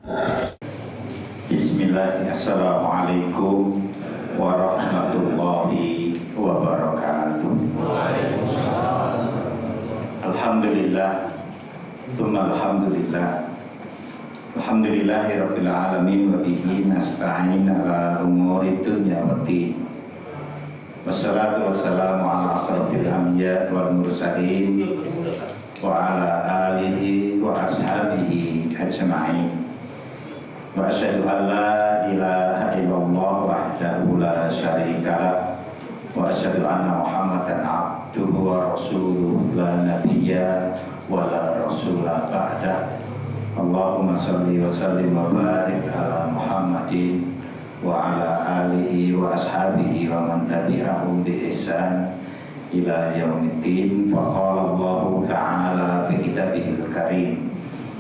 Bismillahirrahmanirrahim. Assalamualaikum warahmatullahi wabarakatuh. Alhamdulillah, tsumma alhamdulillah. Alhamdulillahirabbil alamin wa bihi nasta'in ala umuri dunya waddin. Wassalatu wassalamu ala asrofil anbiya wal mursalin wa ala alihi wa ashabihi ajma'in. Wa asyhadu an la ilaha illallah wahdahu la syarika lah wa asyhadu anna Muhammadan abduhu wa rasuluhu la nabiyya wa la rasula ba'da. Allahumma shalli wa sallim wa barik ala Muhammadin wa ala alihi wa ashabihi wa man tabi'ahum bi ihsan ila yaumiddin. Wa qala Allahu ta'ala fi kitabihil karim.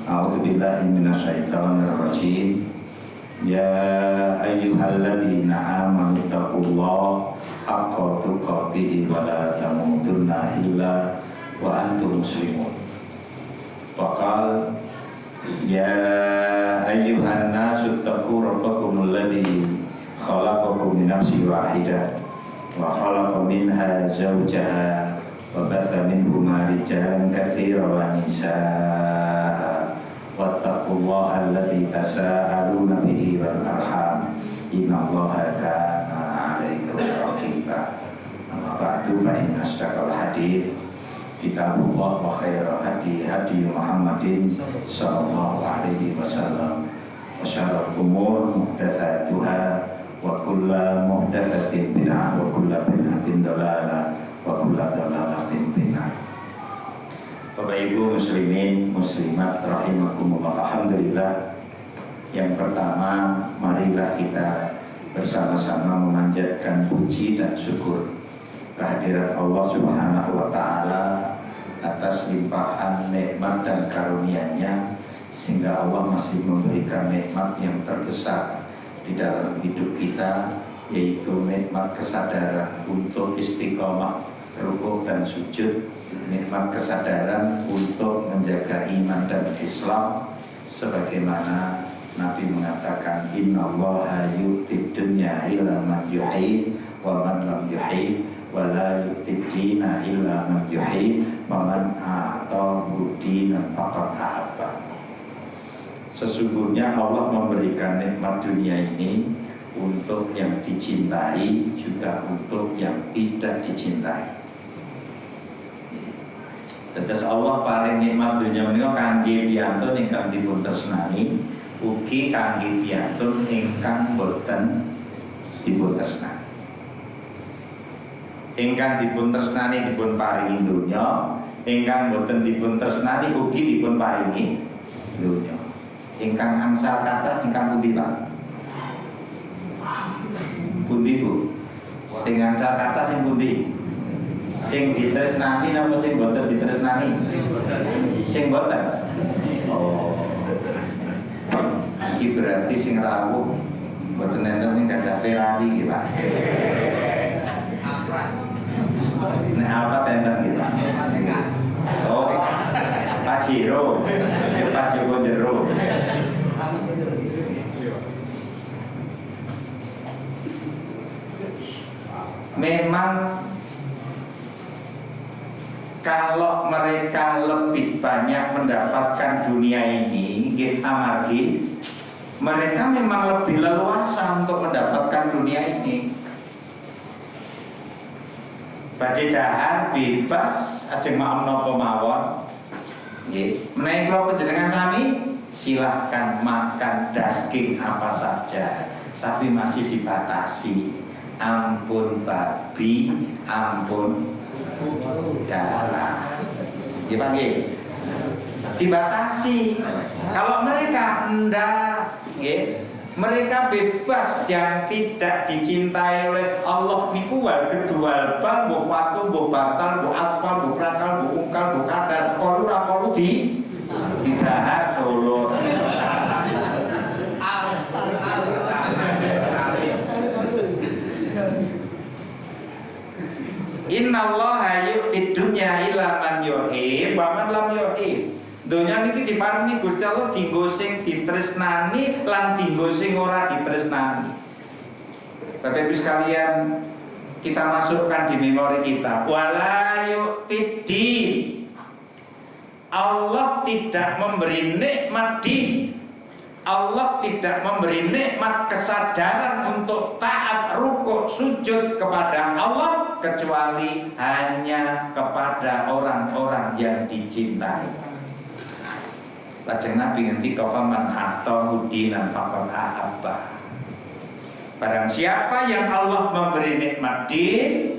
A'udzu billahi minasyaitonir rajim. Ya ayyuhalladzina amanu taqullaha haqqa tuqatih wa la tamutunna illa wa antum muslimun. Wa qala ya ayyuhan nasu taqu rabbakumul ladzi khalaqakum min nafsin wahidah wa khalaqa minha zawjaha wa batha minhuma rijalan katsiran wa nisaa wattaqullaha alladzi tasaaluna bihi wal arham innallaha kana 'alaikum raqiba. Amma ba'du fa inna asdaqal hadits kitabullah wa khairal hadi Muhammadin sallallahu alaihi wasallam wa syarrul umur muhdatsatuha wa kullu muhdatsatin bid'ah wa kullu bid'atin dhalalah wa kullu dhalalatin finnar. Bapak Ibu muslimin muslimat rahimakumullah. Alhamdulillah, yang pertama marilah kita bersama-sama memanjatkan puji dan syukur kehadirat Allah Subhanahu wa ta'ala atas limpahan nikmat dan karunia-Nya, sehingga Allah masih memberikan nikmat yang terbesar di dalam hidup kita, yaitu nikmat kesadaran untuk istiqomah rukuk dan sujud, nikmat kesadaran untuk menjaga iman dan Islam, sebagaimana Nabi mengatakan innallaha yu'tid dunya ila man yuhib wa man lam yuhib wa la yu'tid dina illa man yuhib wa man a'tahu dinan faqad ahabba. Sesungguhnya Allah memberikan nikmat dunia ini untuk yang dicintai, juga untuk yang tidak dicintai. Tetes Allah paring nikmat dunia menika kangge piyantun ingkang dipun tresnani, ugi kangge piyantun ingkang boten dipun tresnani. Ingkang dipun tresnani dipun paringi dunya, ingkang boten dipun tresnani ugi dipun paringi dunya. Ingkang angsal kathah ingkang pundi, Pak? Pundi, Bu? Sing angsal kathah sing pundi? Sing ditresnani napa sing boten ditresnani? Sing boten. Oh. Iki berarti sing rawuh boten enten sing gadah Ferrari iki, Pak. Nek apa enten iki, Pak? Oh. Pajero. Cepat Joko jero. Memang kalau mereka lebih banyak mendapatkan dunia ini, amargi mereka memang lebih leluasa untuk mendapatkan dunia ini. Badhe dahar bebas ajeng maem napa mawon. Nggih, menawi kula panjenengan sami silahkan makan daging apa saja, tapi masih dibatasi. Ampun babi, ampun darah. Dipanggil dibatasi. Kalau mereka enggak, mereka bebas, yang tidak dicintai oleh Allah niku wal kedua bal mbok watu mbok batal mbok atfal mbok prakal mbok ungkal mbok kadal perlu ra perlu didahar solo. Innallaha yu'tid dunya ila man yuhib wa man lam yuhib. Donya niki diparingi Gusti Allah dinggo sing ditresnani lan dinggo sing ora ditresnani. Bapak Ibu sekalian, kita masukkan di memori kita. Wala yu'tiddin. Allah tidak memberi nikmat din. Allah tidak memberi nikmat kesadaran untuk taat, rukuk, sujud kepada Allah kecuali hanya kepada orang-orang yang dicintai. Lajeng Nabi ngendika faman atahu dinan faqad ahabba. Barang siapa yang Allah memberi nikmat din,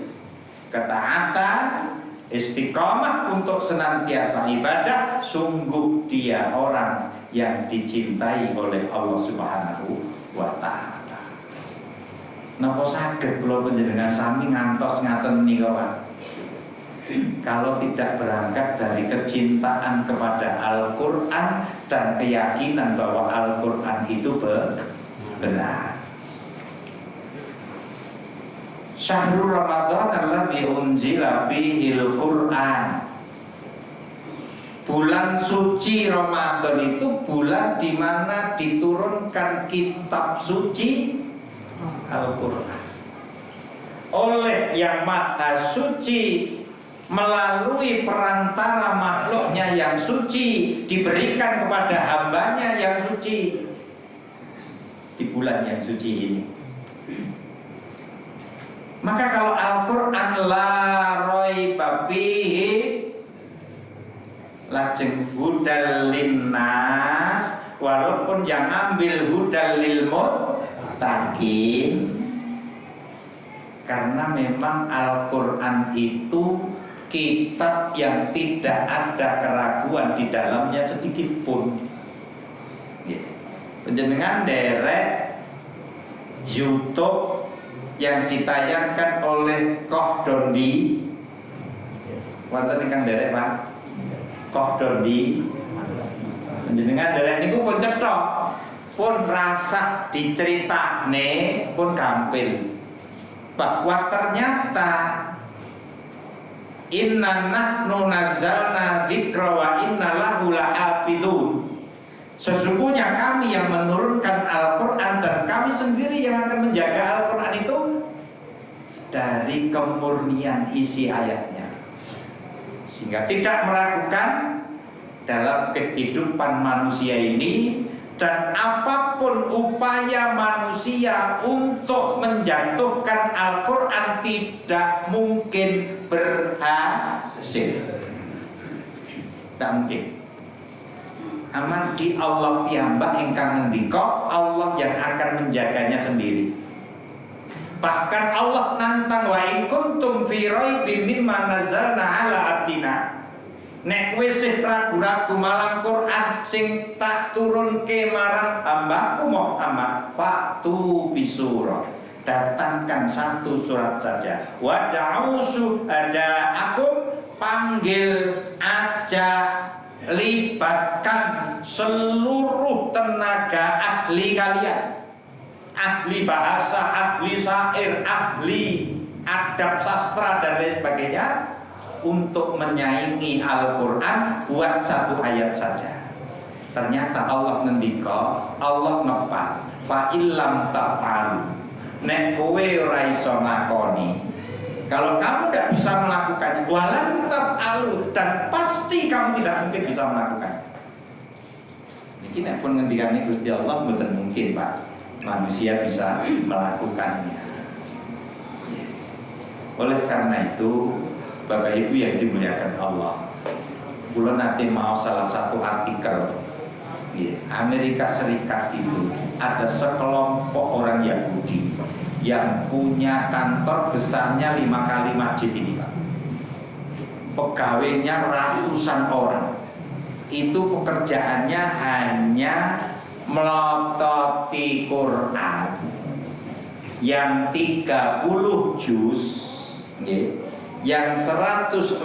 ketaatan, istiqamah untuk senantiasa ibadah, sungguh dia orang yang dicintai oleh Allah Subhanahu wa ta'ala. Napa saged kula panjenengan sami ngantos ngaten nika, Pak? Kalau tidak berangkat dari kecintaan kepada Al-Qur'an dan keyakinan bahwa Al-Qur'an itu benar. Syahrul Ramadan alladzi unzila fihil Qur'an. Bulan suci Ramadan itu bulan di mana diturunkan kitab suci Al-Qur'an oleh yang maha suci melalui perantara makhluknya yang suci, diberikan kepada hambanya yang suci di bulan yang suci ini. Maka kalau Al-Qur'an la raiba fihi lajeng hudal linnas, walaupun yang ambil hudal lil muttaqin, karena memang Al-Qur'an itu kitab yang tidak ada keraguan di dalamnya sedikit pun. Panjenengan derek YouTube yang ditayangkan oleh Koh Dondi, wonten ingkang derek Pak Koh Dondi, panjenengan derek niku pun cetok, pun rasa diceritakne pun gampil bahwa ternyata inna nahnu nazzalna dzikra wa inna lahu lahafidun. Sesungguhnya kami yang menurunkan Al-Qur'an dan kami sendiri yang akan menjaga Al-Qur'an itu dari kemurnian isi ayatnya, sehingga tidak meragukan dalam kehidupan manusia ini. Dan apapun upaya manusia untuk menjatuhkan Al-Qur'an tidak mungkin berhasil. Tidak mungkin. Amargi Allah piyambak ingkang ngendika, Allah yang akan menjaganya sendiri. Bahkan Allah nantang wa in kuntum fi raibin mimma nazzalna ala abdina. Nek kowe sih ragu-ragu malang Quran sing tak turunke marang hambaku Muhammad, faktu bisurah, datangkan satu surat saja. Wada'u syuhada'akum, panggil aja, libatkan seluruh tenaga ahli kalian, ahli bahasa, ahli syair, ahli adab sastra dan lain sebagainya, untuk menyaingi Al-Qur'an buat satu ayat saja. Ternyata Allah ngendika, Allah ngepat, fa illam taf'alu, nek kowe ora iso ngakoni, kalau kamu tidak bisa melakukannya, walan taf'alu, dan pasti kamu tidak mungkin bisa melakukan. Ini nek pun ngendikane Gusti Allah mboten mungkin, Pak, manusia bisa melakukannya. Oleh karena itu, Bapak Ibu yang dimuliakan Allah, kula nanti mau salah satu artikel, Amerika Serikat itu ada sekelompok orang Yahudi yang punya kantor besarnya 5 kali masjid ini, Pak. Pegawainya ratusan orang. Itu pekerjaannya hanya melototi Quran yang 30 juz, yang 114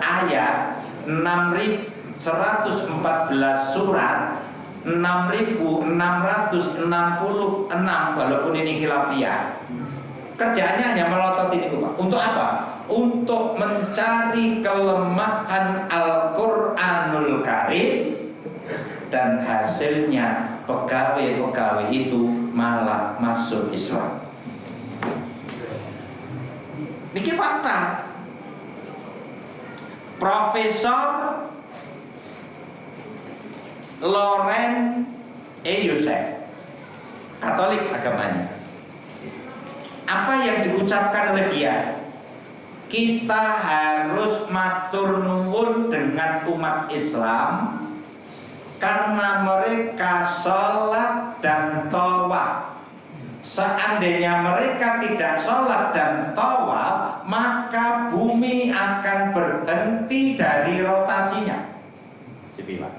ayat, 114 surat, 6.666, walaupun ini khilafiyah. Kerjaannya hanya melotot ini, Pak. Untuk apa? Untuk mencari kelemahan Al-Qur'anul Khalid, dan hasilnya pegawai-pegawai itu malah masuk Islam. Ini fakta. Profesor Loren Youssef, Katolik agamanya. Apa yang diucapkan oleh dia? Kita harus matur nuwun dengan umat Islam karena mereka sholat dan tawaf. Seandainya mereka tidak sholat dan tawaf, maka bumi akan berhenti dari rotasinya. Jadi Pak,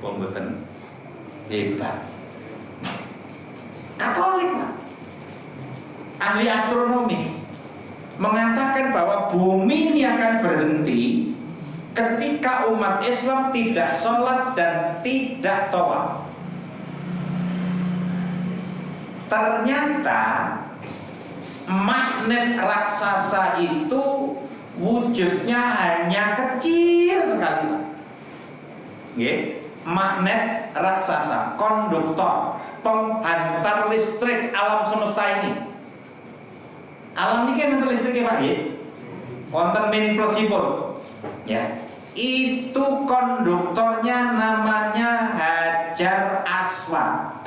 pembeton hebat. Katolik Pak, ahli astronomi, mengatakan bahwa bumi ini akan berhenti ketika umat Islam tidak sholat dan tidak tawaf. Ternyata magnet raksasa itu wujudnya hanya kecil sekali, Pak. Magnet raksasa, konduktor, penghantar listrik alam semesta ini. Alam ini kan hantar listrik ya Pak, wonten min plusipun, ya. Itu konduktornya namanya Hajar Aswad.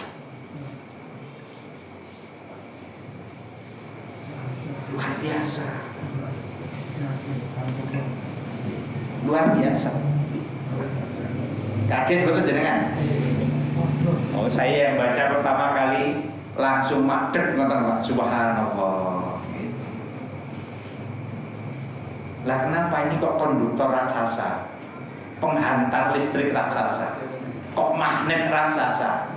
Luar biasa. Luar biasa. Kaget betul jenengan? Oh, saya yang baca pertama kali langsung madeg ngoten Pak. Subhanallah. Lah kenapa ini kok konduktor raksasa, penghantar listrik raksasa, kok magnet raksasa?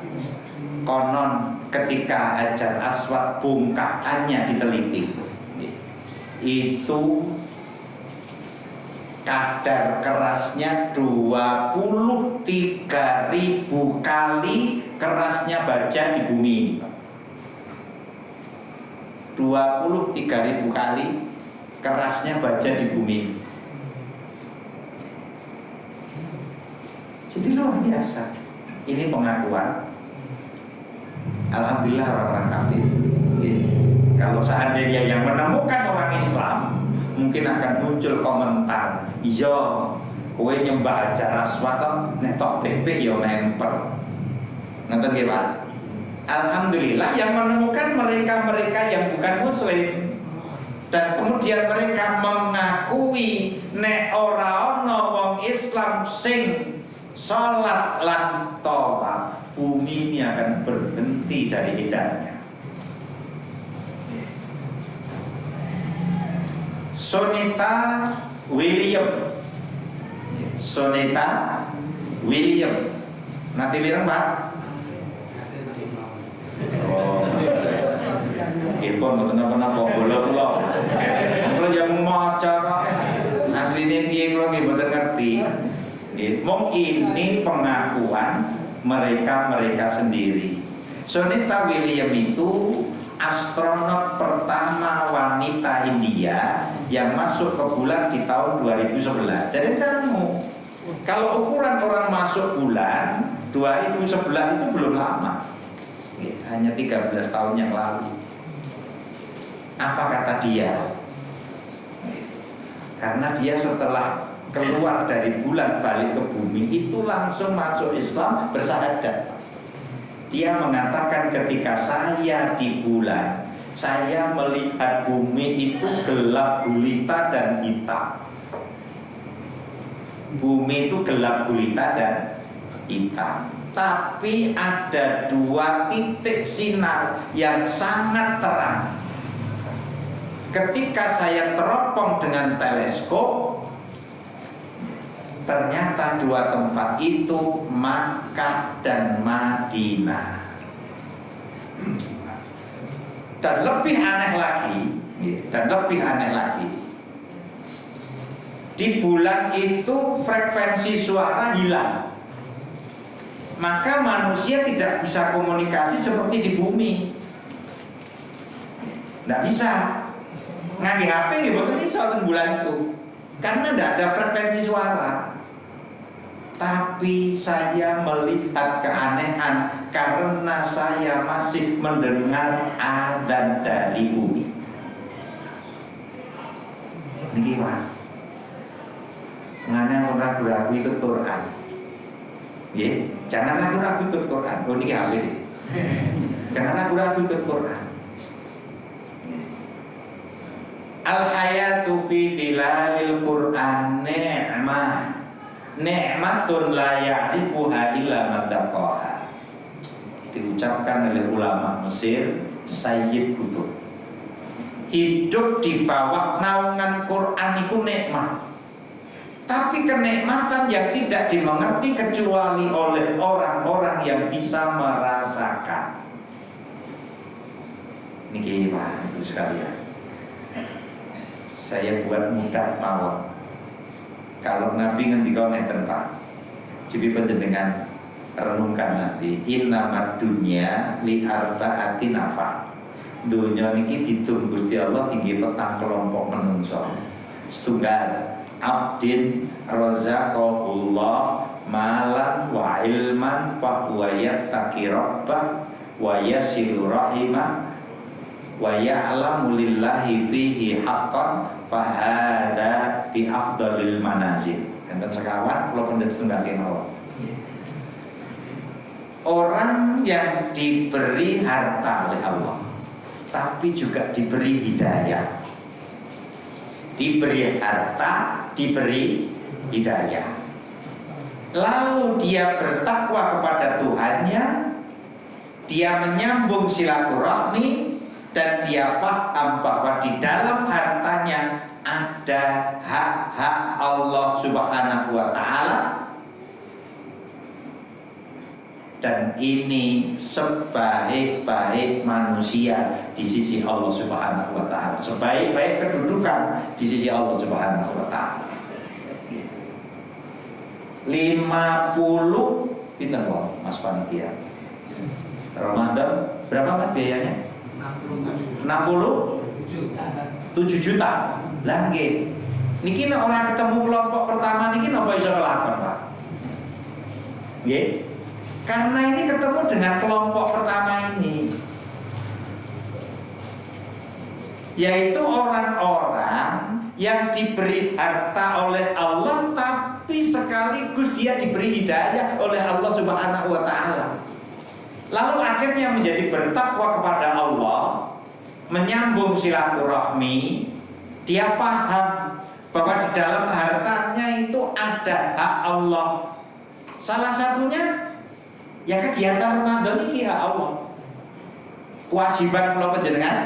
Konon ketika Hajar Aswad bongkahannya diteliti, itu kadar kerasnya 23.000 kali kerasnya baja di bumi. 23.000 kali kerasnya baja di bumi. Jadi luar biasa. Ini pengakuan. Alhamdulillah orang-orang kafir. Kalau seandainya yang menemukan orang Islam, mungkin akan muncul komentar, iya, kowe nyembah Hajar Aswad netok bebek ya memper. Nonton nggih Pak? Alhamdulillah yang menemukan mereka-mereka yang bukan muslim. Dan kemudian mereka mengakui nek ora ana wong Islam sing salat lan tawaf, bumi ini akan berhenti dari edarnya. Soneta William. Soneta William. Nanti mireng Pak. Oh. Ipun mboten napa-napa bola kula. Kula yang maca kok. Asline piye kula nggih mboten ngerti. Nggih, mung ini pengakuan mereka sendiri. Soneta William itu astronot pertama wanita India yang masuk ke bulan di tahun 2011. Jadi kamu, kalau ukuran orang masuk bulan 2011 itu belum lama, hanya 13 tahun yang lalu. Apa kata dia? Karena dia setelah keluar dari bulan balik ke bumi itu langsung masuk Islam, bersyahadat. Dia mengatakan ketika saya di bulan, saya melihat bumi itu gelap gulita dan hitam. Bumi itu gelap gulita dan hitam. Tapi ada 2 titik sinar yang sangat terang. Ketika saya teropong dengan teleskop, ternyata 2 tempat itu Makkah dan Madinah. Dan lebih aneh lagi, di bulan itu frekuensi suara hilang. Maka manusia tidak bisa komunikasi seperti di bumi. Tidak bisa. Ngangge HP mboten iso teng bulan itu. Karena tidak ada frekuensi suara. tapi saya melihat keanehan karena saya masih mendengar adzan dari bumi. Niki Pak, ngane ragu-ragu ikut Quran. Jangan ragu-ragu ikut Quran. Oh niki HP deh. Jangan ragu-ragu ikut Quran. Al-hayatu fi tilalil Qur'an ni'mah. Ni'matun la ya'rifuha illa man taqaha. Diucapkan oleh ulama Mesir Sayyid Qutb. Hidup di bawah naungan Quran itu nikmat. Tapi kenikmatan yang tidak dimengerti kecuali oleh orang-orang yang bisa merasakan. Niki Pak Ibu sekalian, saya buat mudah mawon. Kalau Nabi ngendika ngeten Pak, jadi panjenengan renungkan nanti. Innamad dunya li arba'ati nafa. Dunya niki ditung Gusti Allah tinggi petang kelompok menungso. Setunggal abdin razaqahullah malan wa ilman fa huwa yattaqi rabbah wa yasilu rahimah wa ya'lamu lillahi fihi haqqan fa hadza bi afdalil manazil. Enten sekawan kula pendet setunggal kemawon. Orang yang diberi harta oleh Allah tapi juga diberi hidayah. Diberi harta, diberi hidayah. Lalu dia bertakwa kepada Tuhannya, dia menyambung silaturahmi, dan dia paham bahwa di dalam hartanya ada hak-hak Allah Subhanahu wa Ta'ala, dan ini sebaik-baik manusia di sisi Allah Subhanahu wa Ta'ala, sebaik-baik kedudukan di sisi Allah Subhanahu wa Ta'ala. 50 pinten wong Mas Panitia Ramadan berapa Mas biayanya? 7 juta. Lah nggih. Niki nek ora ketemu kelompok pertama niki napa iso kelakon, Pak? Nggih. Karena ini ketemu dengan kelompok pertama ini, yaitu orang-orang yang diberi harta oleh Allah tapi sekaligus dia diberi hidayah oleh Allah Subhanahu wa Ta'ala. Lalu akhirnya menjadi bertakwa kepada Allah, menyambung silaturahmi. Dia paham bahwa di dalam hartanya itu ada hak Allah. Salah satunya ya kegiatan Ramadan ini hak Allah. Kewajiban kula panjenengan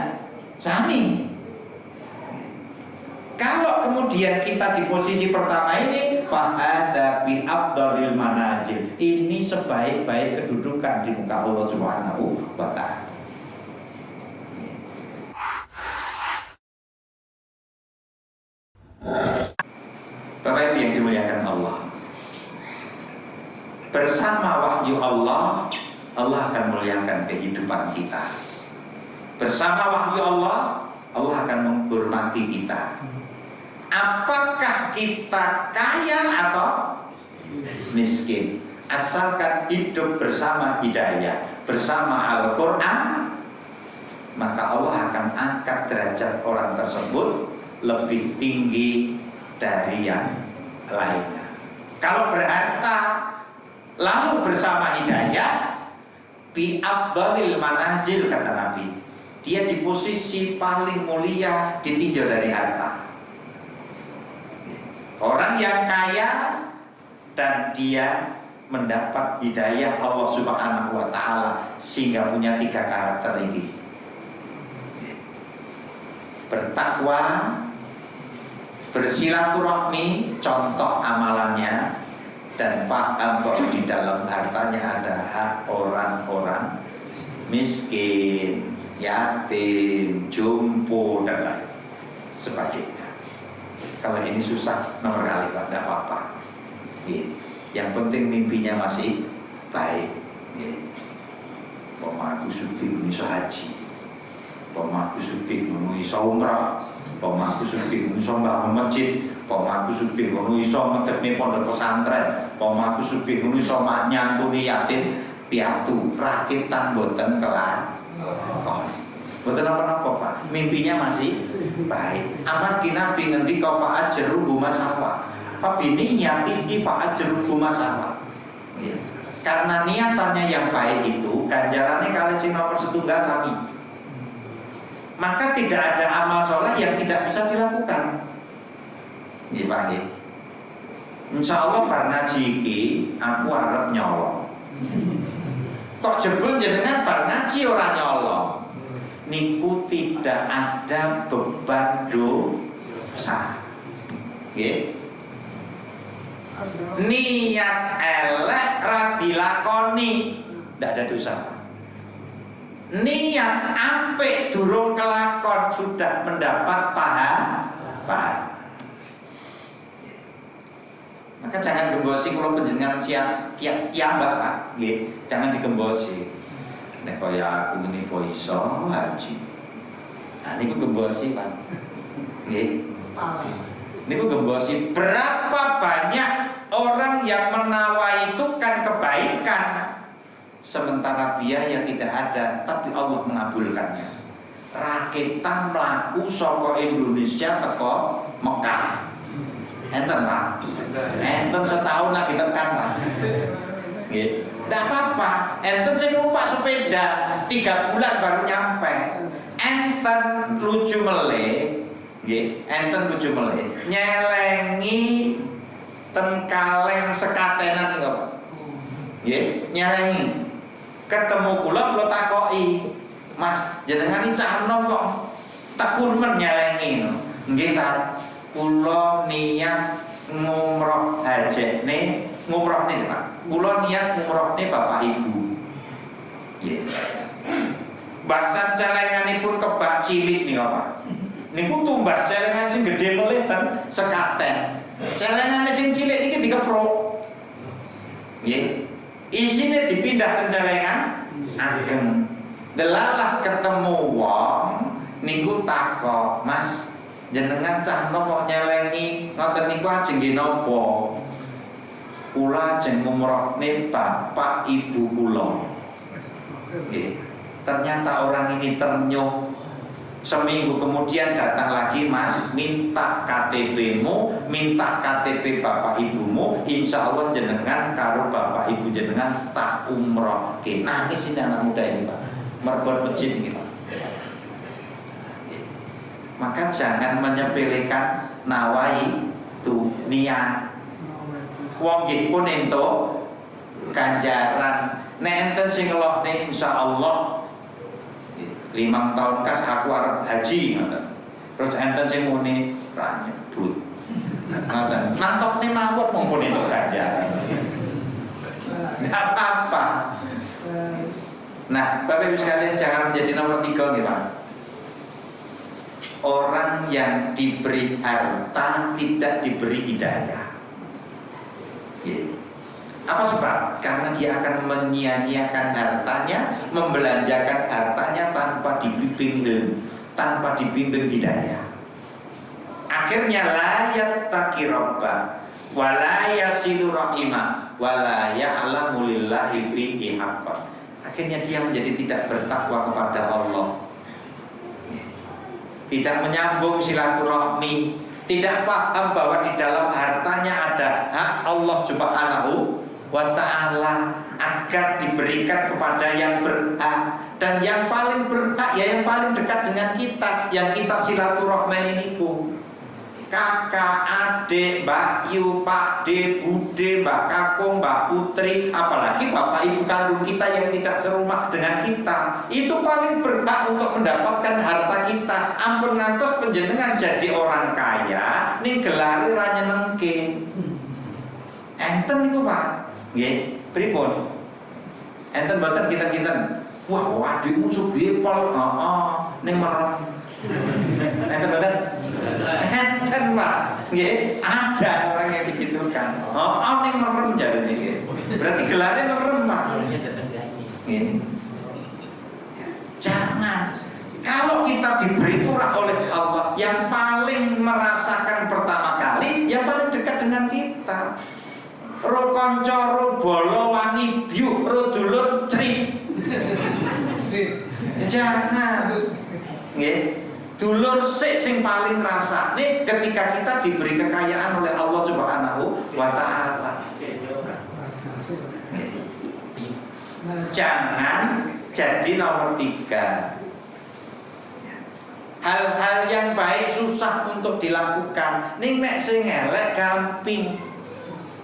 sami. Kalau kemudian kita di posisi pertama ini, fahadza bi afdalil manazil. Ini sebaik-baik kedudukan di muka Allah Subhanahu wa Ta'ala. Bapak Ibu yang dimuliakan Allah, bersama wahyu Allah, Allah akan muliakan kehidupan kita. Bersama wahyu Allah, Allah akan menghormati kita. Apakah kita kaya atau miskin, asalkan hidup bersama hidayah, bersama Al-Quran, maka Allah akan angkat derajat orang tersebut lebih tinggi dari yang lainnya. Kalau berharta lalu bersama hidayah, bi afdalil manazil, kata Nabi, dia di posisi paling mulia ditinjau dari harta. Orang yang kaya dan dia mendapat hidayah Allah Subhanahu wa Ta'ala sehingga punya 3 karakter ini: bertakwa, bersilaturahmi, contoh amalannya, dan paham bahwa di dalam hartanya ada hak orang-orang miskin, yatim, jompo, dan lain sebagainya. Kalau ini susah nomor kali Pak, tidak apa-apa. Yang penting mimpinya masih baik. Pemaku sugih iso haji, pemaku sugih iso umrah, pemaku sugih iso bangun masjid, Pomaku sugih ngono iso ngedekne pondok pesantren, pomaku sugih ngono iso nyantuni yatim piatu, rakitan boten kelakon. Boten apa-apa Pak, mimpinya masih baik. Amargi Nabi ngendika fa ajruhu masawa. Fa biniyati fa ajruhu masawa. Karena niatannya yang baik itu ganjarannya kali sing nomor setunggal sami. Maka tidak ada amal soleh yang tidak bisa dilakukan. Nggih Pak nggih. Insyaallah bar ngaji iki aku arep nyolong. Kok jebul jenengan bar ngaji ora nyolong? Niku tidak ada beban dosa. Nggih. Niat elek ra dilakoni, ndak ada dosa. Niat apik durung kelakon sudah mendapat pahala. Maka jangan gembosi kalau penjenengan kiambak Pak, nggih, jangan digembosi. Nek kaya aku ngene kok iso haji. Nah niku gembosi Pak. Nggih. Niku gembosi. Berapa banyak orang yang menawai itu kan kebaikan, sementara biaya tidak ada, tapi Allah mengabulkannya. Rakitan mlaku saka Indonesia teko Mekah. Enten Pak, enten setahun lagi tekan Pak. Nggih, ndak apa-apa. Enten sing numpak sepeda 3 bulan baru nyampe. Enten lucu meleh, nggih, enten lucu meleh. Nyelengi ten kaleng sekatenan niku Pak. Nggih, nyelengi. Ketemu kula takoki, Mas, jenengan iki cah enom kok tekun men nyelengi. Nggih, Ta. Kula niat ngumroh hajene, ngumrohne Pak. Kula niat ngumrohne Bapak Ibu. Nggih. Basan celenganipun kebak cilik nih Pak. Niku tumbas celengan sing gedhe melih ten sekaten. Celengane sing cilik niki dikepruk. Nggih. Isine dipindah ke celengan ageng. Delalah ketemu wong niku takok, Mas, jenengan cah nom kok nyelengi ngoten niku ajeng nggih napa? Kula ajeng ngumrohne bapak ibu kula. Nggih. Ternyata orang ini ternyuh. Seminggu kemudian datang lagi, Mas, minta KTP-mu, minta KTP bapak ibumu, insya Allah jenengan karo bapak ibu jenengan tak umroh. Oke, nangis ini anak muda ini Pak, merebut masjid ini Pak. Maka jangan menyepelekan nawai tu niat. Wong nggih pun entuk ganjaran. Nek enten sing ngelokne insyaallah 5 tahun kas aku arep haji ngoten. Terus enten sing muni ra nyebut. Ngoten. Nantokne mawon mumpun entuk ganjaran. Enggak apa-apa. Nah, Bapak Ibu sekalian jangan menjadi nomor 3 nih Pak. Orang yang diberi harta tidak diberi hidayah. Apa sebab? Karena dia akan menyia-nyiakan hartanya, membelanjakan hartanya tanpa dibimbing ilmu, tanpa dibimbing hidayah. Akhirnya la yattaqi rabbah wa la yasilu rahimah wa la ya'lamu lillahi fihi haqqan. Akhirnya dia menjadi tidak bertakwa kepada Allah, tidak menyambung silaturahmi, tidak paham bahwa di dalam hartanya ada hak Allah Subhanahu wa ta'ala agar diberikan kepada yang berhak. Dan yang paling berhak ya yang paling dekat dengan kita, yang kita silaturahmi ini ku kakak, adik, Mbak Yu, Pak D, Bude, Mbak Kakung, Mbak Putri, apalagi bapak ibu kandung kita yang tidak serumah dengan kita, itu paling berhak untuk mendapatkan harta kita. Ampun ngantos penjenengan jadi orang kaya ning gelare ra nyenengke. Enten niku Pak. Nggih, pripun? Enten mboten kinten-kinten. Wah, adikmu sugih pol. Heeh, ning merem. Enten mboten? Enten Pak. Nggih, ada orang yang digitukan. Heeh, ning merem jarene nggih. Berarti gelare merem Pak. Nggih. Jangan. Kalau kita diberi turah oleh Allah, yang paling merasakan pertama kali cara bolo wani biuk ro dulur crit. Jangan. Nggih. Dulur sing paling rasane ketika kita diberi kekayaan oleh Allah Subhanahu wa taala. Jangan jadi nomor 3. Hal-hal yang baik susah untuk dilakukan. Ning nek sing elek gampang.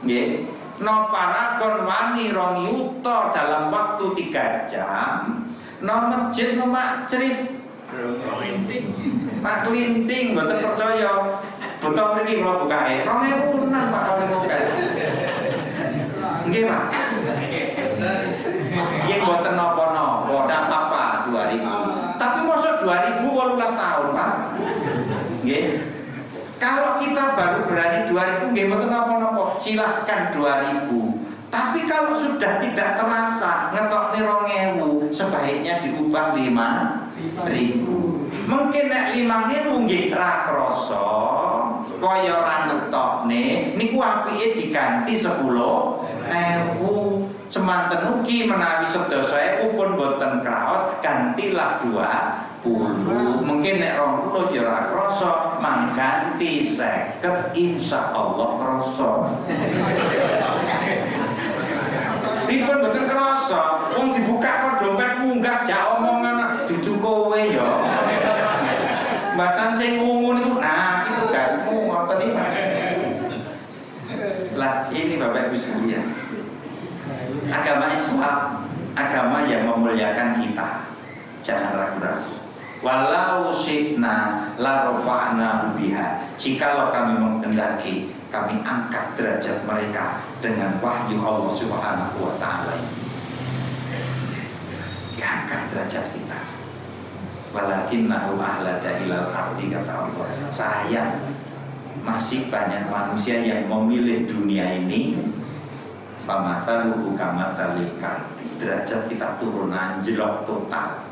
Nggih. No paragon wani 2 yuta dalam waktu 3 jam. No masjid no makcrit. Mak Klinting mboten percaya. Betul mriki kula bukae. 2000-an Pak kali bukae. Nggih, Pak. Nggih mboten napa-napa, ndak apa-apa 2000. Tapi mosok 2018 tahun, Pak. Nggih. Kalau kita baru berani 2000 nggih mboten napa-napa, silahkan 2000. Tapi kalau sudah tidak terasa ngetokne 2000, sebaiknya diubah 5000. Mungkin nek 5000 nggih ra krasa, kaya ra ngetokne, niku apike diganti 10.000. Semanten ugi menawi 10.000 pun boten kraos, gantilah 20. Mungkin nek 20 ya ora krasa, mangganti 50 insyaallah krasa. Pripun boten krasa, wong dibuka kok dompet munggah jak omongan dudu kowe ya. Bahasan sing ungu niku nah itu gasmu ngoten iki. Lah ini Bapak Ibu sekalian. Agama Islam agama yang memuliakan kita. Jangan ragu-ragu. Walau syi'na la rafa'na biha. Jikalau kami menghendaki, kami angkat derajat mereka dengan wahyu Allah Subhanahu wa taala. Diangkat derajat kita. Walakinnahu ahlada ilal ardi, kata Allah. Sayang masih banyak manusia yang memilih dunia ini. Famathaluhu kamathalil kalbi. Derajat kita turun anjlok total.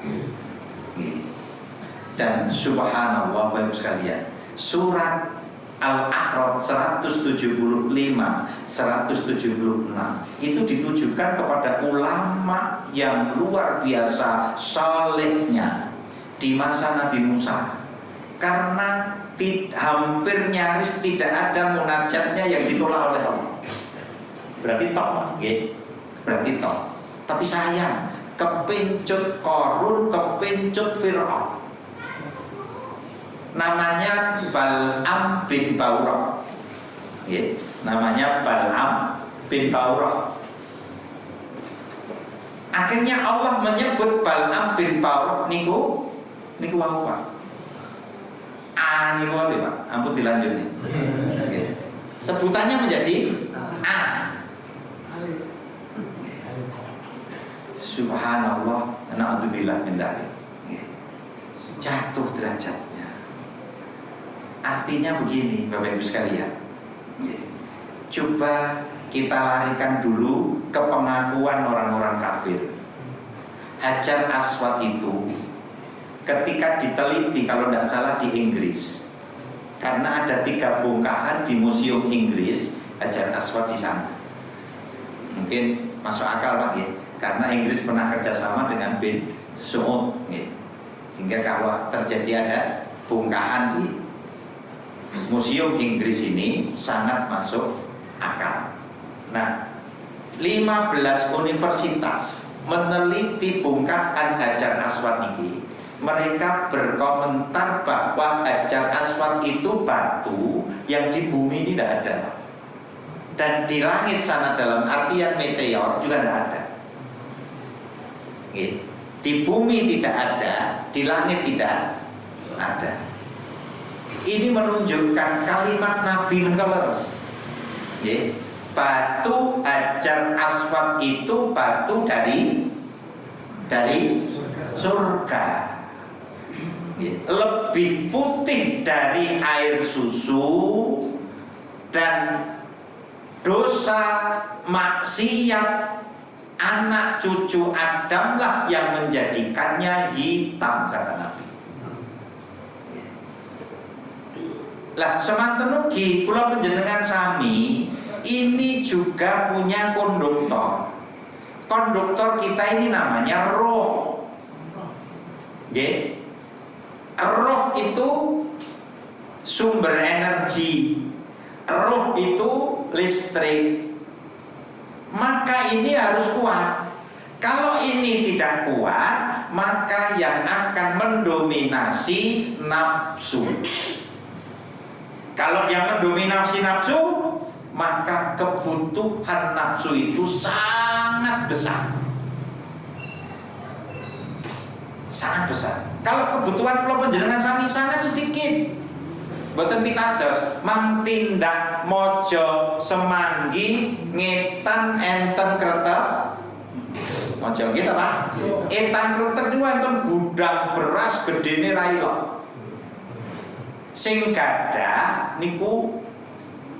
Dan subhanallah Bapak Ibu sekalian, surat Al-A'raf 175, 176 itu ditujukan kepada ulama yang luar biasa salehnya di masa Nabi Musa. Karena hampir nyaris tidak ada munajatnya yang ditolak oleh Allah. Berarti tok, nggih. Berarti tok. Tapi sayang, kepincut Qarun, kepincut Fir'aun. Namanya Bal'am bin Ba'urah. Nggih, namanya Bal'am bin Ba'urah. Akhirnya Allah menyebut Bal'am bin Ba'urah niku apa? Niku apa, Pak? Ampun dilanjut nih. Okay. Sebutannya menjadi A. Subhanallah, na'udzubillah min dzalik. Jatuh derajatnya. Artinya begini, Bapak Ibu sekalian. Coba kita larikan dulu ke pengakuan orang-orang kafir. Hajar Aswad itu ketika diteliti, kalau tidak salah di Inggris, karena ada 3 bongkahan di museum Inggris Hajar Aswad di sana. Mungkin masuk akal Pak ya, karena Inggris pernah kerjasama dengan bin Saud ya. Sehingga kalau terjadi ada bongkahan di museum Inggris ini sangat masuk akal. Nah, 15 universitas meneliti bongkahan Hajar Aswad ini. Mereka berkomentar bahwa Hajar Aswad itu batu yang di bumi ini tidak ada, dan di langit sana dalam artian meteor juga tidak ada. Di bumi tidak ada, di langit tidak ada. Ini menunjukkan kalimat Nabi Mengeles. Batu Hajar Aswad itu batu dari surga. Lebih putih dari air susu, dan dosa maksiat anak cucu Adamlah yang menjadikannya hitam, kata Nabi. Lah semanten ugi kula panjenengan sami ini juga punya konduktor. Konduktor kita ini namanya roh. Nggih. Roh itu sumber energi. Roh itu listrik. Maka ini harus kuat. Kalau ini tidak kuat, maka yang akan mendominasi nafsu. Kalau yang mendominasi nafsu, maka kebutuhan nafsu itu sangat besar. Sangat besar. Kalau kebutuhan kula panjenengan sami sangat sedikit. Mboten pitados mang tindak mojo semanggi ngetan enten kretek. Mojo gitu Pak. Etan kretek niku enten gudang beras gedene ra ilok. Sing gadah niku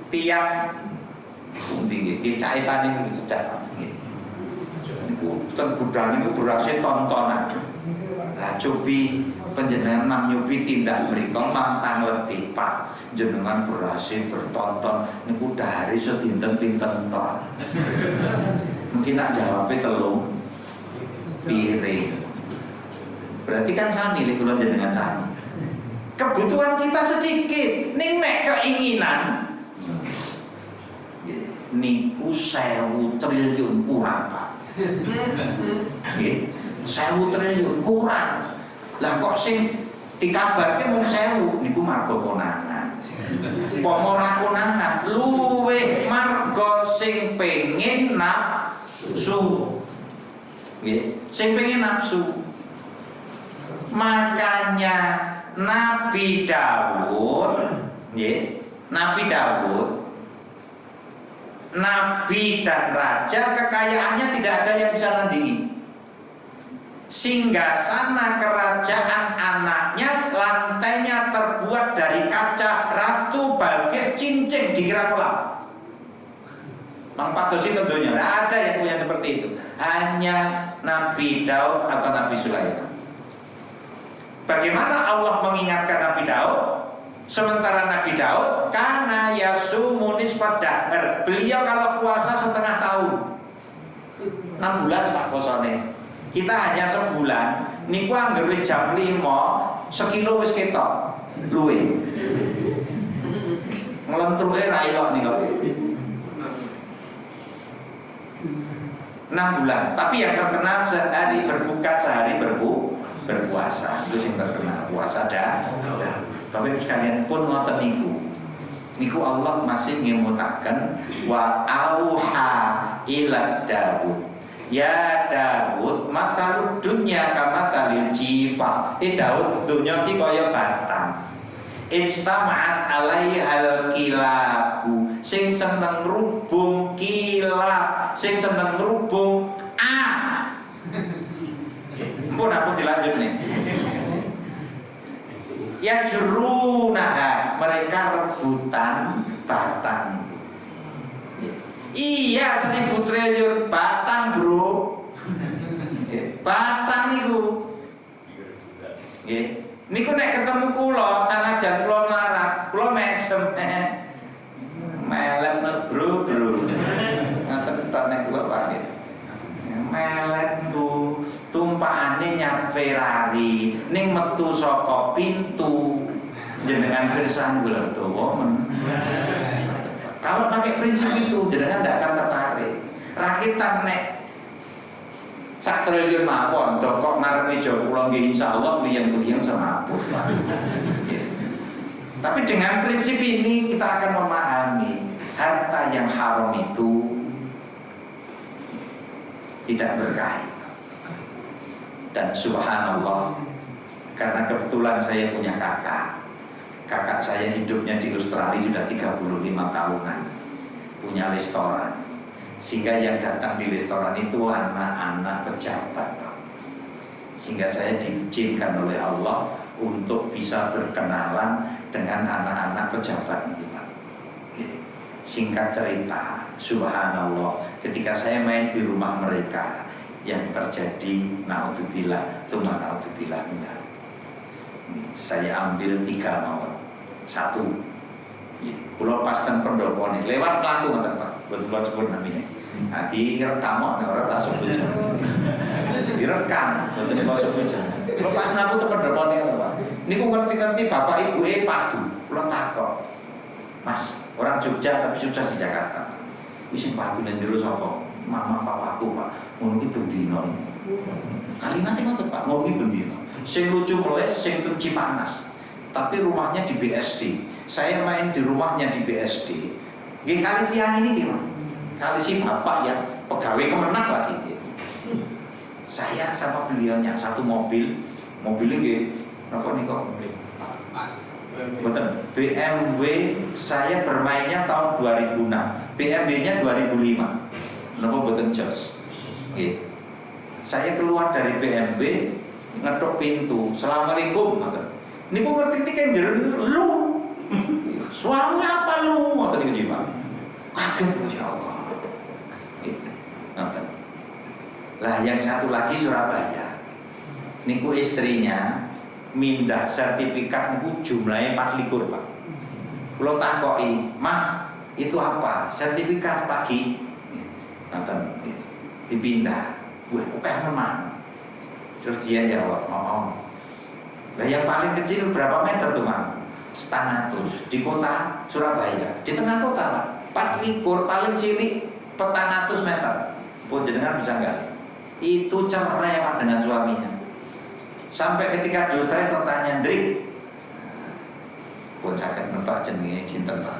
tiang pundi nggih caitane niku cedhak nggih. Niku ten gudang niku berasnya tontonan. Lah cobi panjenengan nang nyobi tindak mriku mantang leti Pak. Jenengan berhasil bertonton niku dari sedinten pinten ton. Mungkin nak jawabnya telung piring. Berarti kan sami lek kula jenengan sami. Kebutuhan kita sedikit, ning nek keinginan niku 1000 triliun kurang Pak. Nggih. 1000 triliun kurang. Lah kok sing dikabarke mung 1000 niku marga konangan. Pomo ora konangan, luwih marga sing pengin nafsu. Nggih, sing pengin nafsu. Makanya Nabi Daud, nggih, Nabi Daud, nabi dan raja kekayaannya tidak ada yang bisa nandingi. Singgasana kerajaan anaknya lantainya terbuat dari kaca, Ratu Balkis cincin dikira kolam. Mang patosi tentunya tidak ada yang punya seperti itu. Hanya Nabi Daud atau Nabi Sulaiman. Bagaimana Allah mengingatkan Nabi Daud? Sementara Nabi Daud karena yasumu nisfad dahr. Beliau kalau puasa setengah tahun. 6 bulan Pak posone. Kita hanya sebulan. Niku anggere jam 5 sekilo wis ketok. Luwe. Nglentruke ra ilok niku. 6 bulan. Tapi yang terkenal sehari berbuka, sehari berpuasa. Itu yang terkenal puasa dah. Tapi sekalian pun ngoten niku Allah masih ngemutaken wa auha ila Daud. Ya Daud, mathalud dunya kamathalil jifa. Daud dunya iki kaya batang. Istama'at alaihal kilabu. Sing seneng rubung kilab, sing seneng rubung Mpun aku dilanjut nih. Ya jurunah, mereka rebutan batang. Iya 1000 triliun batang bro. Batang niku. Nggih. Niku nek ketemu kula sanajan kula melarat, kula mesem. Melet bro. Ngaten tok nek kula pakai. Melet niku tumpakane nyak Ferrari ning metu saka pintu jenengan pirsan kula dawa men. Kalau pakai prinsip itu jenengan tidak akan tertarik. Rakitan nek 1 triliun mawon kok ngarep meja kula nggih insyaallah klien-klien semaput. Tapi dengan prinsip ini kita akan memahami harta yang haram itu tidak berkah. Dan subhanallah, karena kebetulan saya punya kakak saya hidupnya di Australia sudah 35 tahunan, punya restoran, sehingga yang datang di restoran itu anak-anak pejabat, Pak. Sehingga saya diizinkan oleh Allah untuk bisa berkenalan dengan anak-anak pejabat itu, Pak. Singkat cerita, subhanallah, ketika saya main di rumah mereka, yang terjadi naudzubillah, tsumma naudzubillah minal. Saya ambil 3 mawon. 1. Kula pas ten pendopo lewat mlaku ngoten Pak. Betul sebut namanya. Nah, direkam orang tak sebut. Direkam, betul kok sebut. Kalau pas aku temen depone Pak. Niku ngerti-ngerti bapak ibu padu. Kula takok. Mas, orang Jogja tapi sukses di Jakarta. Wis sing padu nang jero sapa? Mama papaku, Pak. Ngono ki bendina. Kalimatnya ngoten Pak, ngono ki bendina. Sing lucu meleh sing teng Cipanas. Tapi rumahnya di BSD. Saya main di rumahnya di BSD. Nggih kali tiang ini gimana? Kali si bapak yang pegawai Kemenak lagi. Saya sama beliaunya satu mobilnya nggih napa niku? Betul. BMW saya bermainnya tahun 2006. BMW-nya 2005. Napa boten jos? Nggih. Saya keluar dari BMW ngedok pintu. Assalamualaikum ngoten. Niku ngerti kan jero lu. Suami apa lu? Ngoten niku Pak. Kaget ya Allah. Nggih. Ngoten. Lah yang satu lagi Surabaya. Niku istrinya mindah sertifikat niku jumlahnya 24 Pak. Kula takoki, "Mah, itu apa? Sertifikat pagi." Ngoten, dipindah. Wah, oke memang. Terus dia jawab, "Oh." Lah yang paling kecil berapa meter tuh, Mang? 100 di kota Surabaya. Di tengah kota, Pak. 24 paling cilik 400 meter. Pun jenengan bisa enggak? Itu cerai Pak dengan suaminya. Sampai ketika dokter tanya, "Drik, pun sakit nebak jenenge cinten Pak.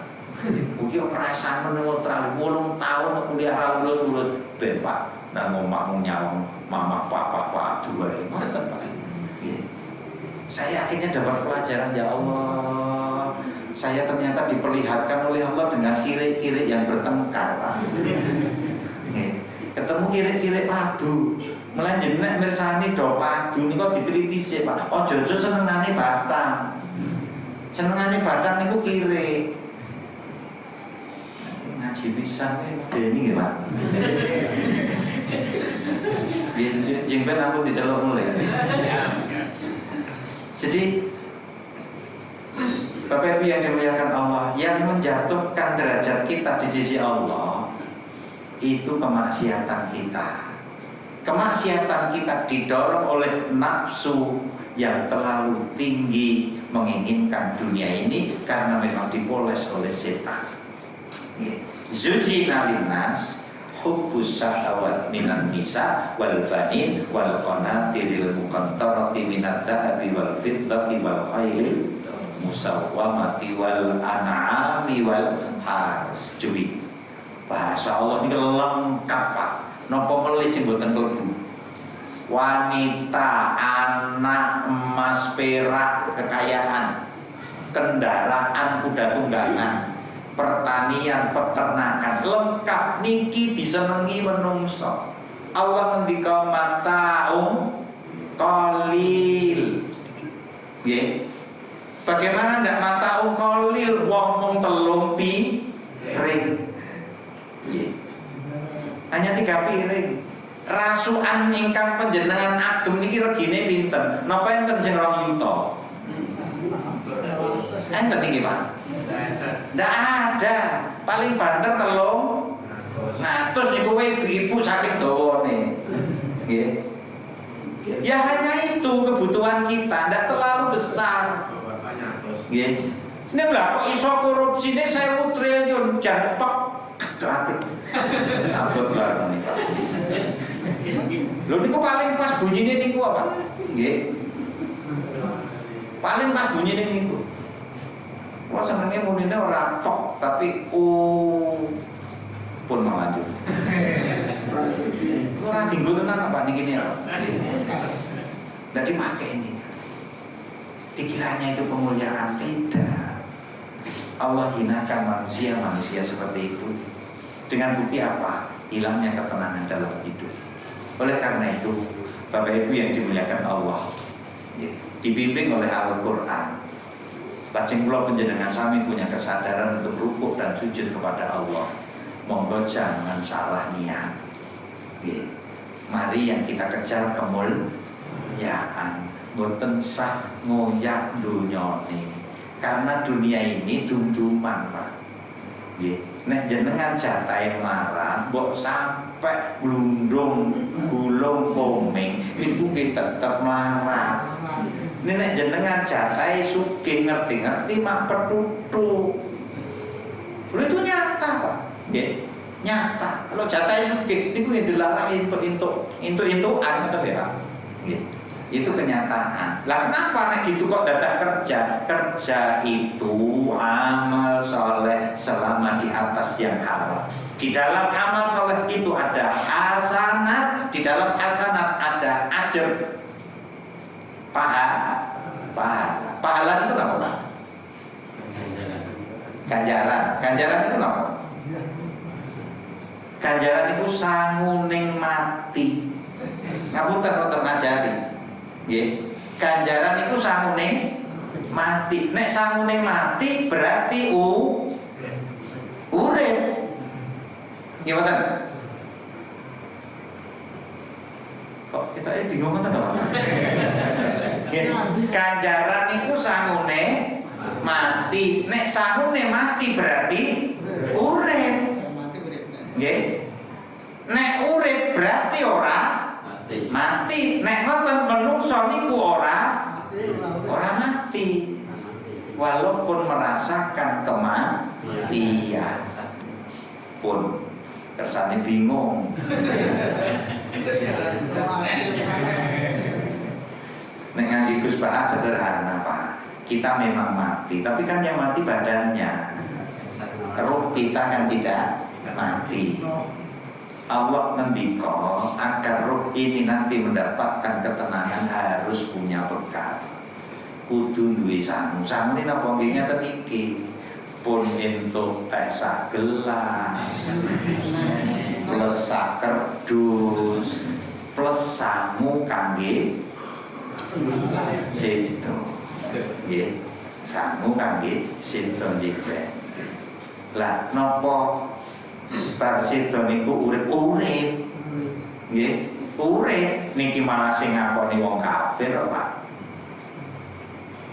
Ugi perasaan menurut terlalu 8 tahun kuliah ra lulus ben Pak. Nang omahmu nyawang mama papa aduh wae ngoten Pak. Saya akhirnya dapat pelajaran ya Allah. Saya ternyata diperlihatkan oleh Allah dengan kiri-kiri yang bertengkar Pak. Ketemu kiri-kiri padu. Melanjutnya mirsani do padu niku diteliti sih Pak. Ojo-ojo senengane batang. Senengane batang niku kiri. Ngaji pisan ini nggih Pak. Jengben aku diceluk mulai. Jadi Bapak Ibu yang dimuliakan Allah, yang menjatuhkan derajat kita di sisi Allah itu kemaksiatan kita. Kemaksiatan kita didorong oleh nafsu yang terlalu tinggi menginginkan dunia ini karena memang dipoles oleh setan. Zuzina linnas hubbus syahawat minan nisa wal banin wal qanatiril muqantarati minadz dzahabi wal fiddati wal khaili musawwamati wal an'ami wal hars. Cuwi bahasa Allah ini lengkap Pak. Napa melih sing boten klebu. Wanita, anak, emas, perak, kekayaan, kendaraan, kuda tunggangan, pertanian, peternakan, lengkap niki disenengi menungso. Allah ngendika mataum qalil. Nggih. Bagaimana ndak mataum qalil wong mung telung piring. Nggih. Hanya 3 piring. Rasukan ingkang panjenengan agem niki regine pinten? Napa enten sing 2 yuta? Enten niki, Pak. Ndak ada. Paling banter telung ngatus niku ibu saking dawane. Nggih. Ya hanya itu kebutuhan kita, ndak terlalu besar. Nggih. Nek lha kok iso korupsine 1000 triliun jan pek. Aduh. Sabut lah nih Pak. Lho niku paling pas bunyine niku apa? Nggih. Paling pas bunyine niku. Wah senenge munine ora tok tapi pun mau lanjut. Ora dinggo tenan apa niki ne. Ndak dipakai ini. Dikiranya itu kemuliaan, tidak. Allah hinakan manusia seperti itu. Dengan bukti apa? Hilangnya ketenangan dalam hidup. Oleh karena itu, Bapak Ibu yang dimuliakan Allah, dibimbing oleh Al-Quran, lajeng kula panjenengan sami punya kesadaran untuk rukuk dan sujud kepada Allah. Monggo jangan salah niat. Mari yang kita kejar kemuliaan, boten sah ngoyak dunia ini. Karena dunia ini dum-duman Pak. nek jenengan jatahe melarat mbok sampai glundung gulung komeng niku nggih tetep melarat. Nek jenengan jatahe sugih ngerti-ngerti mak petutu. Itu nyata, Pak. Nggih, nyata. Kalau jatahe sugih niku nggih delalah entuk-entukan ngoten ya, Pak. Nggih. Itu kenyataan. Lah kenapa nek gitu kok dadak kerja? Kerja itu amal soleh selama di atas yang halal. Di dalam amal soleh itu ada hasanat, di dalam hasanat ada ajar. Pahala itu apa, Pak? Ganjaran itu apa? Ganjaran itu sanguning mati. Ngapunten wonten ngajari. Nggih, ganjaran itu sanguning mati. Nek sanguning mati berarti urip. Nggih mboten? Kok kita bingung mboten to? Nggih, ganjaran itu sangune mati. Nek sangune mati berarti urip. Nggih. Nek urip berarti ora mati. Nek ngoten menungso niku ora mati. Walaupun merasakan kematian pun kersane bingung. Nek ngaji Gus Pak sederhana, Pak. Kita memang mati, tapi kan yang mati badannya. Ruh kita kan tidak mati. Allah ngendika agar ruh ini nanti mendapatkan ketenangan harus punya bekal. Kudu duwe sangu. Sangu ini napa nggih ngeten iki. Pun entuk teh sak gelas. Plus sak kerdus. Plus sangu kangge sinten. Nggih. Sangu kangge sinten iki. Lah napa bar sinten niku urip nggih, urip niki malah sing ngakoni wong kafir, Pak.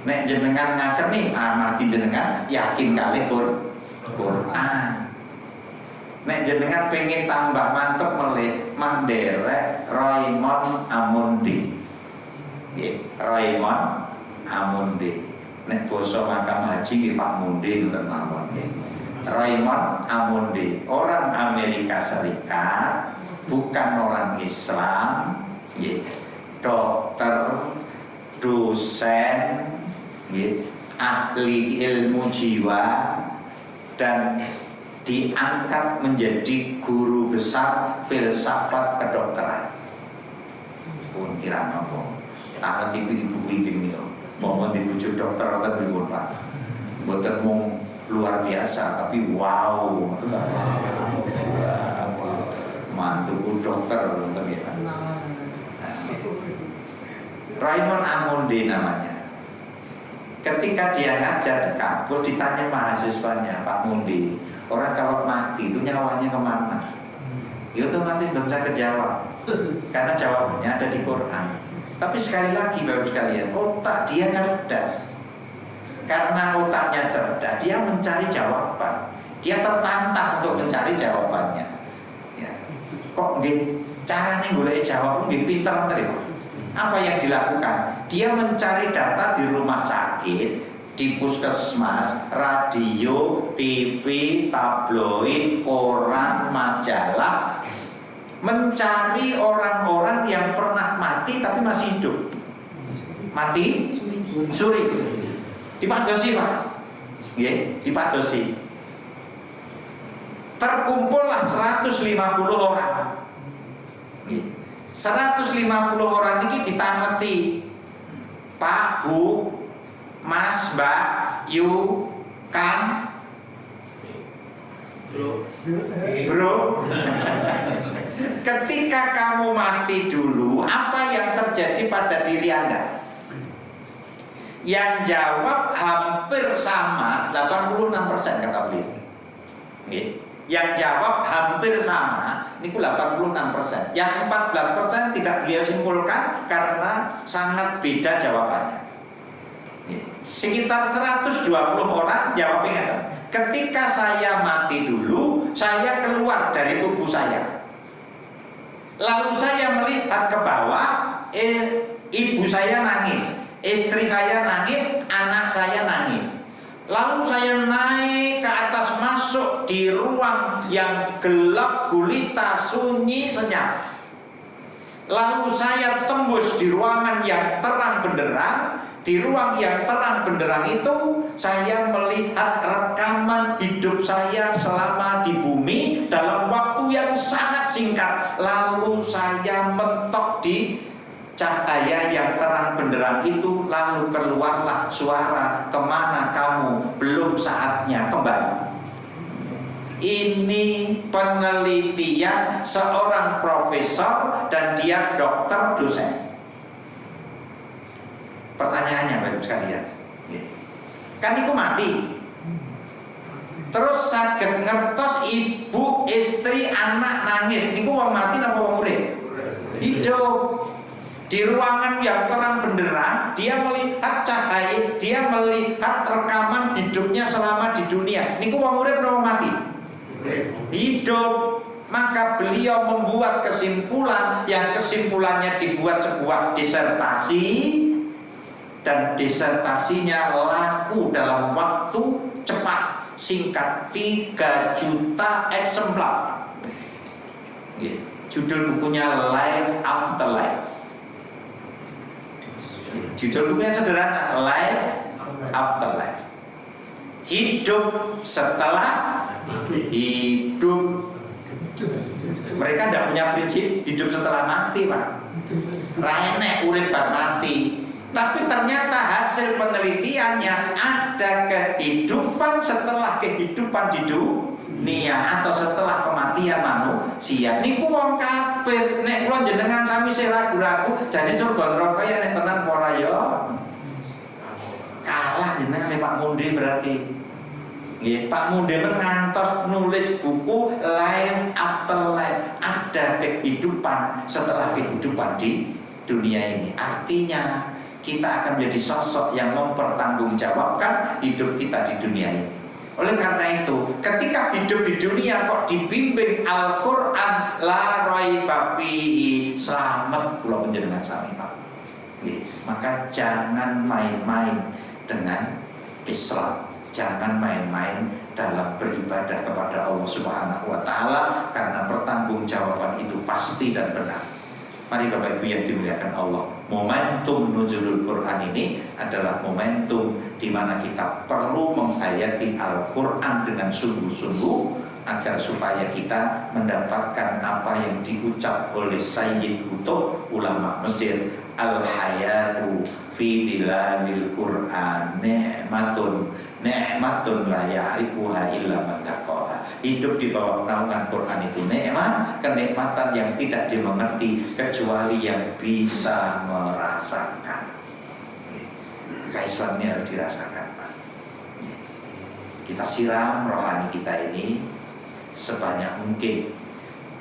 Nek jenengan ngakeni amargi jenengan yakin kalih Quran. Nek jenengan pengen tambah mantep melih manderek Raymond Amundi. Nggih, Raymond Amundi. Nek basa makam haji nggih Pak Mundi ngoten mawon nggih. Raymond Amundi, orang Amerika Serikat, bukan orang Islam, ya, dokter, dosen, ya, ahli ilmu jiwa, dan diangkat menjadi guru besar filsafat kedokteran. Pun kira nopo, tangan ibu-ibu ini loh, mau dibujuk dokter atau dibujuk Pak, bukan mau luar biasa, tapi wow, mantu dokter ternyata. Raymond Amundi namanya. Ketika dia ngajar di kampus, ditanya mahasiswanya, Pak Mundi, orang kalau mati itu nyawanya kemana? Ya otomatis belum bisa kejawab, karena jawabannya ada di Quran. Tapi sekali lagi Bapak sekalian, otak dia cerdas. Karena otaknya cerdas, dia mencari jawaban. Dia tertantang untuk mencari jawabannya. Ya. Kok nggih carane golek jawab nggih pinter tadi, Pak. Apa yang dilakukan? Dia mencari data di rumah sakit, di puskesmas, radio, TV, tabloid, koran, majalah, mencari orang-orang yang pernah mati tapi masih hidup. Mati suri. Dipadosi, Pak. Nggih, dipadosi. Terkumpullah 150 orang. Nggih. 150 orang ini ditangeti. Pak, Bu, Mas, Mbak, Yu, Kan, Bro. Ketika kamu mati dulu, apa yang terjadi pada diri Anda? Yang jawab hampir sama, 86% kata beliau. Yang jawab hampir sama, ini 86%. Yang 14% tidak beliau simpulkan karena sangat beda jawabannya. Sekitar 120 orang jawabnya, ketika saya mati dulu, saya keluar dari tubuh saya. Lalu saya melihat ke bawah, ibu saya nangis, istri saya nangis, anak saya nangis. Lalu saya naik ke atas, masuk di ruang yang gelap gulita, sunyi, senyap. Lalu saya tembus di ruangan yang terang benderang. Di ruang yang terang benderang itu saya melihat rekaman hidup saya selama di bumi dalam waktu yang sangat singkat. Lalu saya mentok di cahaya yang terang benderang itu. Lalu keluarlah suara, kemana kamu? Belum saatnya kembali. Ini penelitian seorang profesor dan dia dokter dosen. Pertanyaannya Bapak sekalian, kan itu mati. Terus saged ngertos ibu, istri, anak nangis. Niku wong mati napa wong urip? Hidup. Di ruangan yang terang benderang, dia melihat cahaya, dia melihat rekaman hidupnya selama di dunia. Niku wong urip napa mati? Hidup. Maka beliau membuat kesimpulan, yang kesimpulannya dibuat sebuah disertasi, dan disertasinya laku dalam waktu cepat, singkat, 3 juta eksemplar. Judul bukunya Life After Life. Judul bukunya sederhana, Life After Life. Hidup setelah hidup. Mereka tidak punya prinsip hidup setelah mati, Pak. Raine urip bar mati. Tapi ternyata hasil penelitiannya ada kehidupan setelah kehidupan di dunia atau setelah kematian manusia. Niku wong kafir. Nek kula jenengan sami sing ragu-ragu, jane surga neraka ya nek tenan apa ora ya? Kalah jenengan Pak Munde berarti. Nggih, Pak Munde ngantos nulis buku Life After Life. Ada kehidupan setelah kehidupan di dunia ini. Artinya kita akan menjadi sosok yang mempertanggungjawabkan hidup kita di dunia ini. Oleh karena itu, ketika hidup di dunia kok dibimbing Al-Quran, la raiba fihi, selamat kula panjenengan sami Pak. Maka jangan main-main dengan Islam, jangan main-main dalam beribadah kepada Allah Subhanahu wa taala, karena pertanggungjawaban itu pasti dan benar. Mari Bapak Ibu yang dimuliakan Allah, momentum nuzulul Quran ini adalah momentum di mana kita perlu menghayati Al-Quran dengan sungguh-sungguh agar supaya kita mendapatkan apa yang diucap oleh Sayyid Qutb ulama Mesir, al-hayatu fi dilalil Quran ni'matun la ya'rifuha illa man taqaha. Hidup di bawah naungan Quran itu nikmat, kenikmatan yang tidak dimengerti kecuali yang bisa merasakan. Islam ini harus dirasakan, Pak. Kita siram rohani kita ini sebanyak mungkin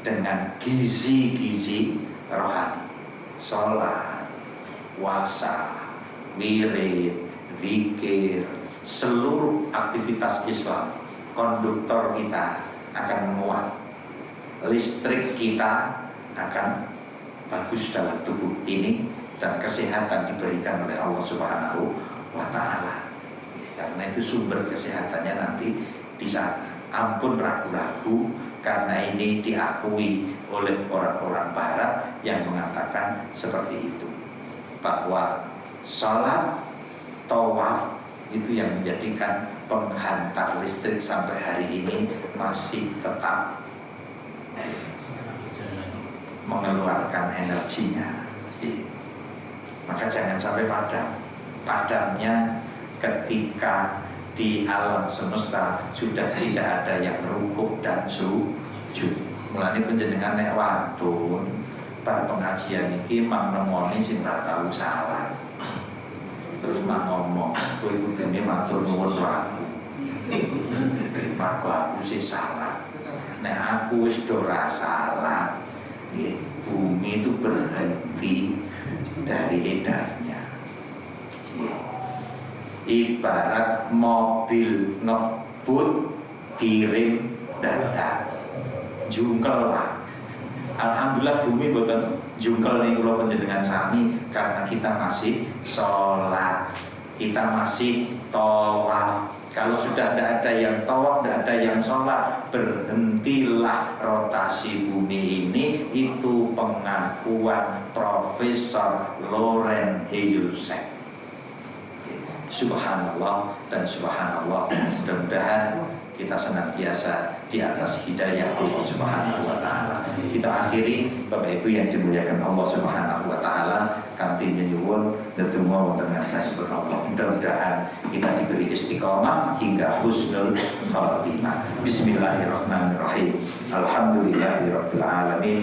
dengan gizi-gizi rohani. Sholat, puasa, wirid, zikir, seluruh aktivitas Islam, konduktor kita akan menguat, listrik kita akan bagus dalam tubuh ini, dan kesehatan diberikan oleh Allah Subhanahu wa taala. Karena itu sumber kesehatannya nanti di sana. Ampun ragu-ragu, karena ini diakui oleh orang-orang barat yang mengatakan seperti itu, bahwa sholat, tawaf itu yang menjadikan penghantar listrik sampai hari ini masih tetap mengeluarkan energinya. Maka jangan sampai padam. Padamnya ketika di alam semesta sudah tidak ada yang rukuk dan sujud. Mulane panjenengan nek wadon bar pengajian iki mang nemoni sing ora tau salah. Terus mang ngomong, kowe kudune matur nuwun aku. Mergo aku sih salah. Nek aku wis ora salah, nggih, bumi itu berhenti dari edarnya. Ibarat mobil ngebut kirim dadak. jungkel lah. Alhamdulillah bumi boten jungkel nih kula panjenengan sami karena kita masih sholat, kita masih tawaf. Kalau sudah tidak ada yang tawaf, tidak ada yang sholat, berhentilah rotasi bumi ini. Itu pengakuan Profesor Loren Eyulsek. Subhanallah dan subhanallah. Mudah-mudahan kita senantiasa di atas hidayah Allah Subhanahu wa taala. Kita akhiri Bapak Ibu yang dimuliakan Allah Subhanahu wa taala, kanthi nyuwun tetunggal wonten ngarsanipun Allah. Mudah-mudahan kita diberi istiqomah hingga husnul khatimah. Bismillahirrahmanirrahim. Alhamdulillahirabbil alamin.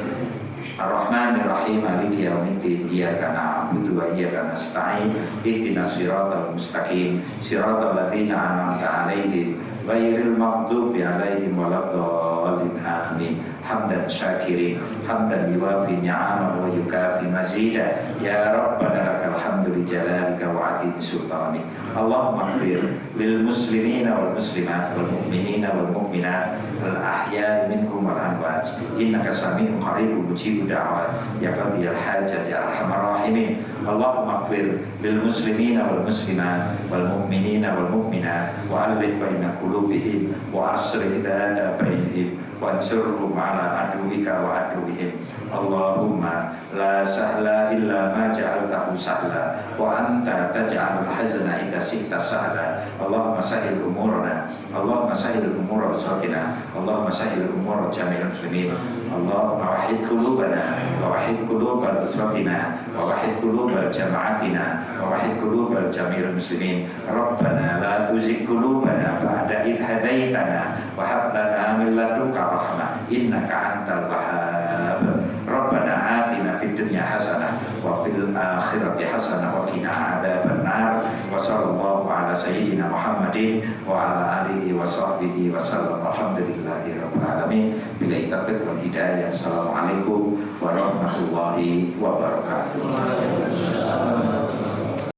Ar-Rahmanir-Rahim, Maliki yaumiddin. Iyyaka na'budu wa iyyaka nasta'in. Ihdinas siratal mustaqim, siratal ladzina an'amta 'alaihim ghairil maghdubi 'alaihim waladdallin. Amin. Hamdan syakirin, hamdan yuwafi ni'amahu wa yukafi mazida. Ya Rabbana lakal hamdu li jalalika wa 'azimi sultani. Allahumma ighfir lil muslimina wal muslimat wal mu'minina wal mu'minat al ahya'i minhum wal amwat. Innaka sami'un qaribun mujibud da'wat ya qadiyal hajat ya arhamar rahimin. Allahumma ighfir lil muslimina wal muslimat wal mu'minina wal mu'minat wa alif baina qulubihim wa asrih dzata bainihim wa ansurhum ala aduwika wa aduwihim. Allahumma la sahla illa ma ja'altahu sahla wa anta taj'alul hazana idza syi'ta sahla. Allahumma sahhil umurana, Allahumma sahhil umura usratina, Allahumma sahhil umura jami'il muslimin. Allahumma wahhid qulubana wa wahhid qulubal usratina wa wahhid qulubal jama'atina wa wahhid qulubal jami'il muslimin. Rabbana la tuzigh qulubana ba'da idh hadaitana wa hab lana min ladunka rahmah innaka antal wahhab. Rabbana atina fid dunya hasanah wa fil akhirati hasanah wa qina adzabannar. Wa sallallahu ala sayyidina Muhammadin wa ala alihi wa sahbihi wa sallam. Alhamdulillahi rabbil alamin. Billahi taufiq wal hidayah. Assalamualaikum warahmatullahi wabarakatuh.